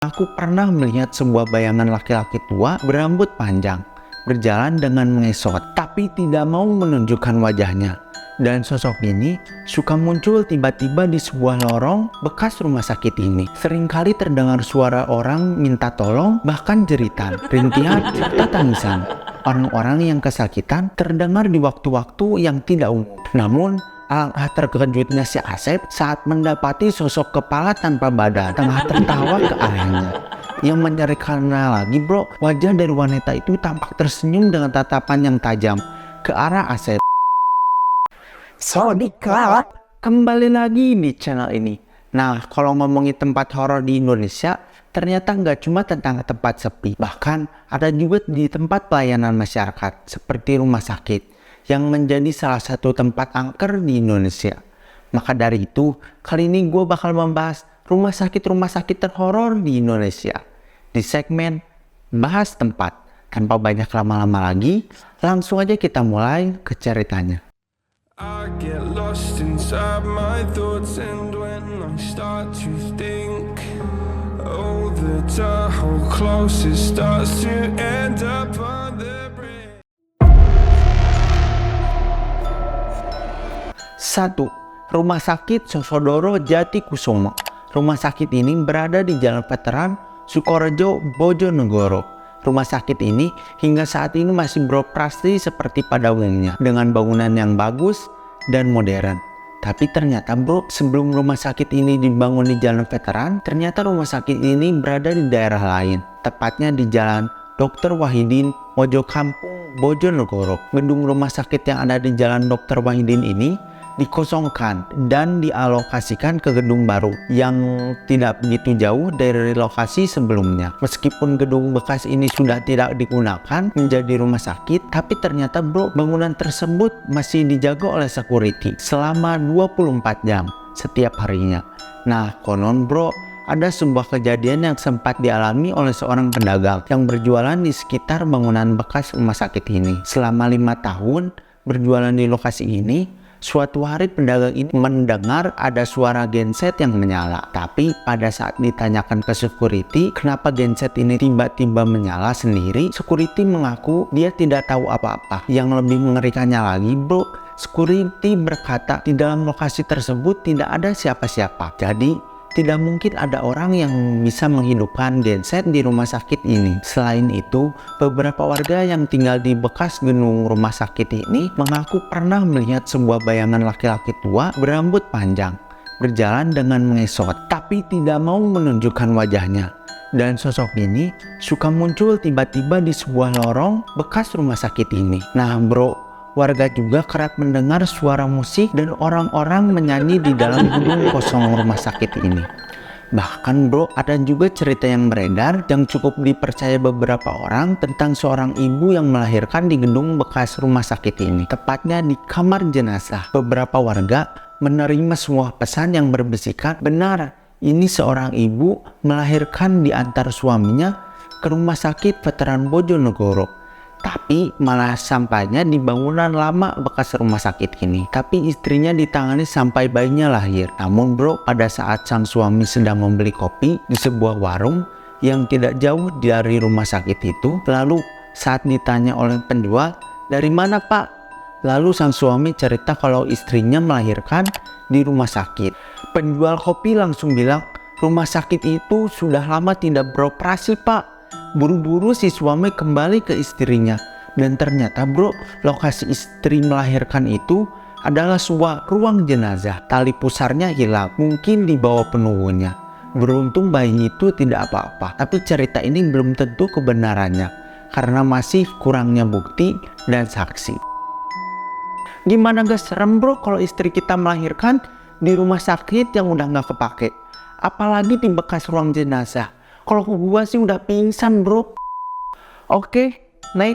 Aku pernah melihat sebuah bayangan laki-laki tua berambut panjang, berjalan dengan mengesot, tapi tidak mau menunjukkan wajahnya. Dan sosok ini suka muncul tiba-tiba di sebuah lorong bekas rumah sakit ini. Seringkali terdengar suara orang minta tolong, bahkan jeritan, rintihan, serta tangisan. Orang-orang yang kesakitan terdengar di waktu-waktu yang tidak umum. Namun, alangkah terkejutnya si Asep saat mendapati sosok kepala tanpa badan tengah tertawa ke arahnya. Yang menyerikannya lagi bro, wajah dari wanita itu tampak tersenyum dengan tatapan yang tajam ke arah Asep. Sodika, kembali lagi di channel ini. Nah, kalau ngomongin tempat horor di Indonesia, ternyata nggak cuma tentang tempat sepi. Bahkan ada juga di tempat pelayanan masyarakat, seperti rumah sakit, yang menjadi salah satu tempat angker di Indonesia. Maka dari itu, kali ini gue bakal membahas rumah sakit terhoror di Indonesia. Di segmen Bahas Tempat. Tanpa banyak lama-lama lagi, langsung aja kita mulai ke ceritanya. I get lost inside my thoughts, and when I start to think, oh, the whole close, it starts to end up on the bridge. 1. Rumah Sakit Sosodoro Jatikusumo. Rumah sakit ini berada di Jalan Veteran Sukorejo, Bojonegoro. Rumah sakit ini hingga saat ini masih beroperasi seperti pada umumnya dengan bangunan yang bagus dan modern. Tapi ternyata bro, sebelum rumah sakit ini dibangun di Jalan Veteran, ternyata rumah sakit ini berada di daerah lain, tepatnya di Jalan Dr. Wahidin, Mojokampung, Bojonegoro. Gedung rumah sakit yang ada di Jalan Dr. Wahidin ini dikosongkan dan dialokasikan ke gedung baru yang tidak begitu jauh dari lokasi sebelumnya. Meskipun gedung bekas ini sudah tidak digunakan menjadi rumah sakit, tapi ternyata bro, bangunan tersebut masih dijaga oleh security selama 24 jam setiap harinya. Nah, konon bro, ada sebuah kejadian yang sempat dialami oleh seorang pedagang yang berjualan di sekitar bangunan bekas rumah sakit ini. Selama 5 tahun berjualan di lokasi ini, suatu hari pedagang ini mendengar ada suara genset yang menyala. Tapi pada saat ditanyakan ke security kenapa genset ini tiba-tiba menyala sendiri, security mengaku dia tidak tahu apa-apa. Yang lebih mengerikannya lagi bro, security berkata di dalam lokasi tersebut tidak ada siapa-siapa. Jadi tidak mungkin ada orang yang bisa menghidupkan genset di rumah sakit ini. Selain itu, beberapa warga yang tinggal di bekas gedung rumah sakit ini mengaku pernah melihat sebuah bayangan laki-laki tua berambut panjang, berjalan dengan mengesot, tapi tidak mau menunjukkan wajahnya. Dan sosok ini suka muncul tiba-tiba di sebuah lorong bekas rumah sakit ini. Nah bro, warga juga kerap mendengar suara musik dan orang-orang menyanyi di dalam gedung kosong rumah sakit ini. Bahkan bro, ada juga cerita yang beredar yang cukup dipercaya beberapa orang tentang seorang ibu yang melahirkan di gedung bekas rumah sakit ini, tepatnya di kamar jenazah. Beberapa warga menerima sebuah pesan yang berbisikan, benar, ini seorang ibu melahirkan di antar suaminya ke rumah sakit Veteran Bojonegoro. Tapi malah sampainya di bangunan lama bekas rumah sakit ini. Tapi istrinya ditangani sampai bayinya lahir. Namun bro, pada saat sang suami sedang membeli kopi di sebuah warung yang tidak jauh dari rumah sakit itu, lalu saat ditanya oleh penjual, dari mana pak? Lalu sang suami cerita kalau istrinya melahirkan di rumah sakit. Penjual kopi langsung bilang, rumah sakit itu sudah lama tidak beroperasi pak. Buru-buru si suami kembali ke istrinya, dan ternyata bro, lokasi istri melahirkan itu adalah sebuah ruang jenazah. Tali pusarnya hilang, mungkin dibawa penunggunya. Beruntung bayi itu tidak apa-apa, tapi cerita ini belum tentu kebenarannya karena masih kurangnya bukti dan saksi. Gimana gak serem bro kalau istri kita melahirkan di rumah sakit yang udah gak kepake, apalagi di bekas ruang jenazah? Kalau gua sih udah pingsan bro. Oke, naik.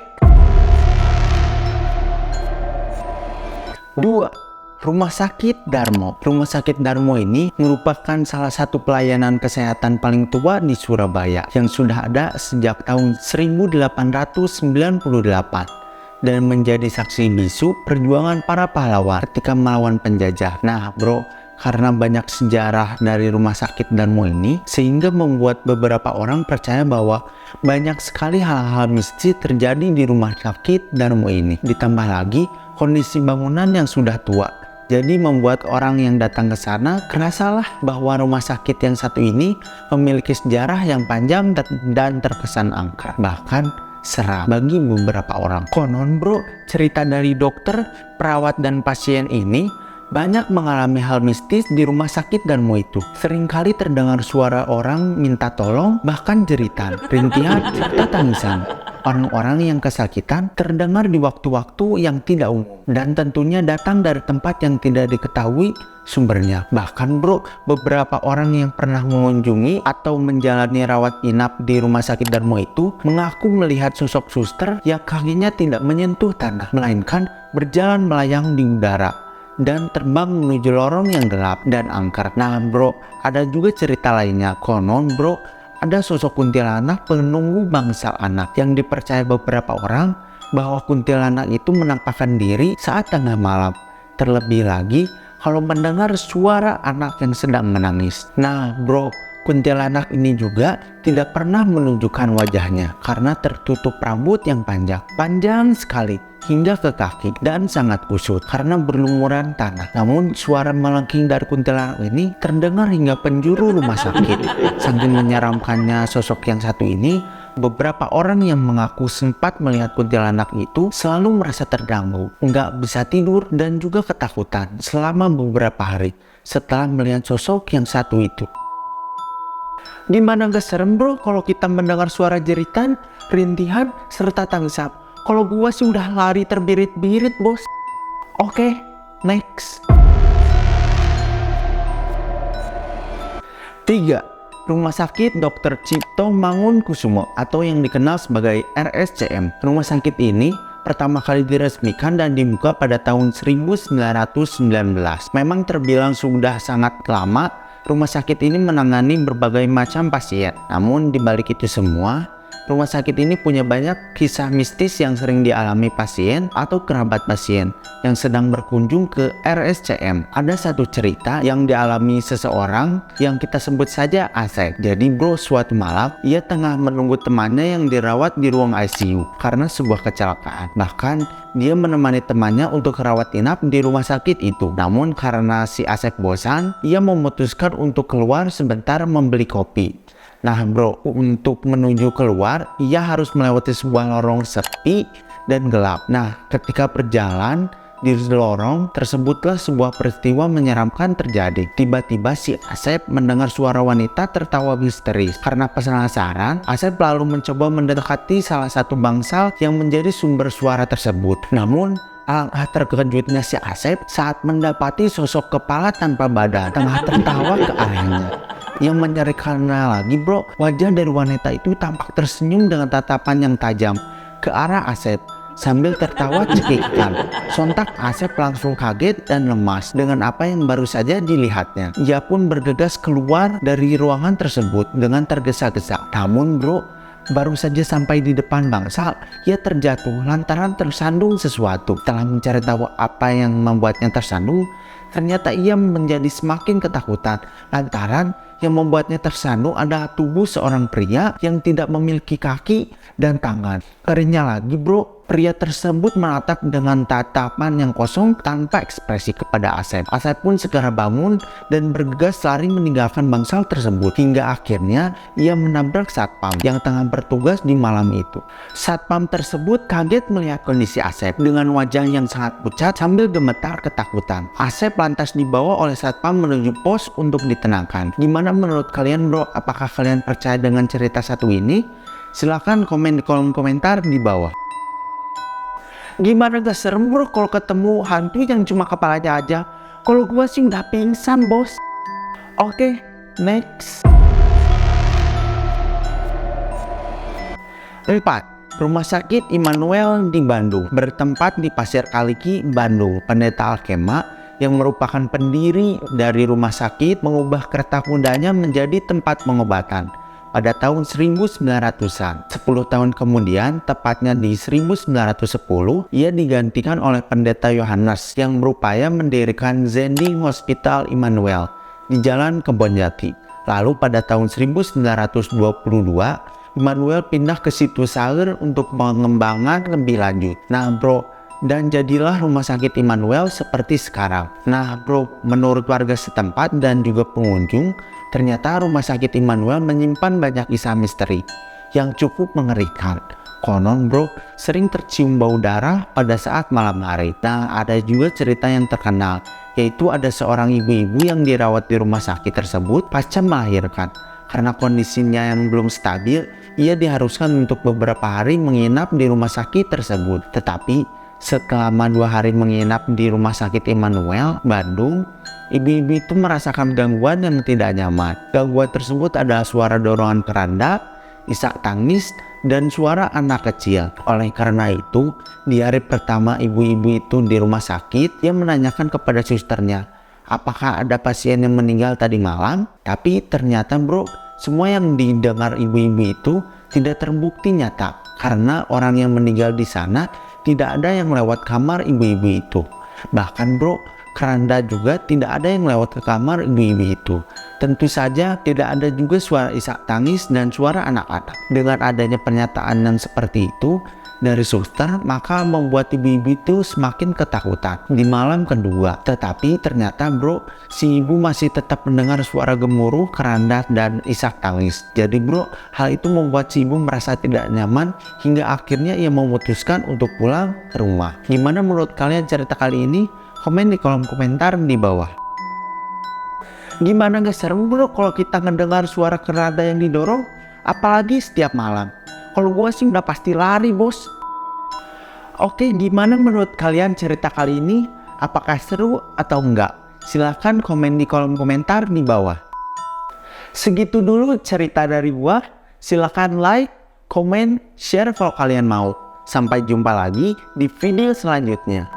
2. Rumah Sakit Darmo. Rumah Sakit Darmo ini merupakan salah satu pelayanan kesehatan paling tua di Surabaya yang sudah ada sejak tahun 1898 dan menjadi saksi bisu perjuangan para pahlawan ketika melawan penjajah. Nah bro, Karena banyak sejarah dari rumah sakit Darmo ini, sehingga membuat beberapa orang percaya bahwa banyak sekali hal-hal mistis terjadi di rumah sakit Darmo ini. Ditambah lagi kondisi bangunan yang sudah tua, jadi membuat orang yang datang ke sana kerasalah bahwa rumah sakit yang satu ini memiliki sejarah yang panjang dan terkesan angker, bahkan seram bagi beberapa orang. Konon bro, cerita dari dokter, perawat, dan pasien ini banyak mengalami hal mistis di rumah sakit Darmo itu. Seringkali terdengar suara orang minta tolong, bahkan jeritan, rintihan, serta tangisan. Orang-orang yang kesakitan terdengar di waktu-waktu yang tidak umum, dan tentunya datang dari tempat yang tidak diketahui sumbernya. Bahkan bro, beberapa orang yang pernah mengunjungi atau menjalani rawat inap di rumah sakit Darmo itu mengaku melihat sosok suster yang kakinya tidak menyentuh tanah, melainkan berjalan melayang di udara dan terbang menuju lorong yang gelap dan angker. Nah bro, ada juga cerita lainnya. Konon bro, ada sosok kuntilanak penunggu bangsal anak yang dipercaya beberapa orang bahwa kuntilanak itu menampakkan diri saat tengah malam. Terlebih lagi kalau mendengar suara anak yang sedang menangis. Nah bro, kuntilanak ini juga tidak pernah menunjukkan wajahnya karena tertutup rambut yang panjang sekali hingga ke kaki dan sangat kusut karena berlumuran tanah. Namun suara melengking dari kuntilanak ini terdengar hingga penjuru rumah sakit. Saking menyeramkannya sosok yang satu ini, beberapa orang yang mengaku sempat melihat kuntilanak itu selalu merasa terganggu, nggak bisa tidur, dan juga ketakutan selama beberapa hari setelah melihat sosok yang satu itu. Gimana gak serem bro kalau kita mendengar suara jeritan, rintihan, serta tangisan? Kalau gua sih udah lari terbirit-birit bos. Oke, next. 3. Rumah Sakit Dr. Cipto Mangunkusumo atau yang dikenal sebagai RSCM. Rumah sakit ini pertama kali diresmikan dan dibuka pada tahun 1919. Memang terbilang sudah sangat lama, rumah sakit ini menangani berbagai macam pasien. Namun di balik itu semua, rumah sakit ini punya banyak kisah mistis yang sering dialami pasien atau kerabat pasien yang sedang berkunjung ke RSCM. Ada satu cerita yang dialami seseorang yang kita sebut saja Asep. Jadi bro, suatu malam ia tengah menunggu temannya yang dirawat di ruang ICU karena sebuah kecelakaan. Bahkan dia menemani temannya untuk rawat inap di rumah sakit itu. Namun karena si Asep bosan, ia memutuskan untuk keluar sebentar membeli kopi. Nah bro, untuk menuju keluar, ia harus melewati sebuah lorong sepi dan gelap. Nah, ketika berjalan di lorong tersebutlah sebuah peristiwa menyeramkan terjadi. Tiba-tiba si Asep mendengar suara wanita tertawa histeris. Karena penasaran, Asep lalu mencoba mendekati salah satu bangsal yang menjadi sumber suara tersebut. Namun, alangkah terkejutnya si Asep saat mendapati sosok kepala tanpa badan tengah tertawa ke arahnya. Yang menyerikannya lagi bro, wajah dari wanita itu tampak tersenyum dengan tatapan yang tajam ke arah Asep sambil tertawa cekikikan. Sontak Asep langsung kaget dan lemas dengan apa yang baru saja dilihatnya. Ia pun bergegas keluar dari ruangan tersebut dengan tergesa-gesa. Namun bro, baru saja sampai di depan bangsal, ia terjatuh lantaran tersandung sesuatu. Setelah mencari tahu apa yang membuatnya tersandung, ternyata ia menjadi semakin ketakutan lantaran yang membuatnya tersandung adalah tubuh seorang pria yang tidak memiliki kaki dan tangan. Kerennya lagi bro, pria tersebut menatap dengan tatapan yang kosong tanpa ekspresi kepada Asep. Asep pun segera bangun dan bergegas lari meninggalkan bangsal tersebut. Hingga akhirnya ia menabrak satpam yang tengah bertugas di malam itu. Satpam tersebut kaget melihat kondisi Asep dengan wajah yang sangat pucat sambil gemetar ketakutan. Asep lantas dibawa oleh satpam menuju pos untuk ditenangkan. Gimana menurut kalian bro? Apakah kalian percaya dengan cerita satu ini? Silahkan komen di kolom komentar di bawah. Gimana gak serem bro kalau ketemu hantu yang cuma kepalanya aja? Kalau gua sih udah pingsan bos. Oke, next. 4. Rumah Sakit Immanuel di Bandung. Bertempat di Pasir Kaliki, Bandung. Pendeta Alkema yang merupakan pendiri dari rumah sakit mengubah kereta kudanya menjadi tempat pengobatan. pada tahun 1900-an. 10 tahun kemudian, tepatnya di 1910, ia digantikan oleh pendeta Yohanes yang berupaya mendirikan Zending Hospital Immanuel di Jalan Kebonjati. Lalu pada tahun 1922, Immanuel pindah ke Situ Sager untuk pengembangan lebih lanjut. Nah bro, dan jadilah rumah sakit Immanuel seperti sekarang. Nah bro, menurut warga setempat dan juga pengunjung, ternyata rumah sakit Immanuel menyimpan banyak kisah misteri yang cukup mengerikan. Konon bro, sering tercium bau darah pada saat malam hari. Nah ada juga cerita yang terkenal, yaitu ada seorang ibu-ibu yang dirawat di rumah sakit tersebut pasca melahirkan. Karena kondisinya yang belum stabil, ia diharuskan untuk beberapa hari menginap di rumah sakit tersebut. Tetapi selama 2 hari menginap di rumah sakit Immanuel, Bandung, ibu-ibu itu merasakan gangguan yang tidak nyaman. Gangguan tersebut adalah suara dorongan keranda, isak tangis, dan suara anak kecil. Oleh karena itu, di hari pertama ibu-ibu itu di rumah sakit, ia menanyakan kepada susternya, apakah ada pasien yang meninggal tadi malam? Tapi ternyata bro, semua yang didengar ibu-ibu itu tidak terbukti nyata. Karena orang yang meninggal di sana tidak ada yang lewat kamar ibu-ibu itu. Bahkan bro, keranda juga tidak ada yang lewat ke kamar ibu-ibu itu. Tentu saja tidak ada juga suara isak tangis dan suara anak-anak. Dengan adanya pernyataan yang seperti itu dari suster, maka membuat ibu-ibu itu semakin ketakutan di malam kedua. Tetapi ternyata bro, si ibu masih tetap mendengar suara gemuruh, keranda, dan isak tangis. Jadi bro, hal itu membuat si ibu merasa tidak nyaman hingga akhirnya ia memutuskan untuk pulang ke rumah. Gimana menurut kalian cerita kali ini? Komen di kolom komentar di bawah. Gimana gak serem bro kalau kita ngedengar suara keranda yang didorong? Apalagi setiap malam. Kalau gue sih udah pasti lari bos. Oke, gimana menurut kalian cerita kali ini? Apakah seru atau enggak? Silahkan komen di kolom komentar di bawah. Segitu dulu cerita dari gue. Silahkan like, komen, share kalau kalian mau. Sampai jumpa lagi di video selanjutnya.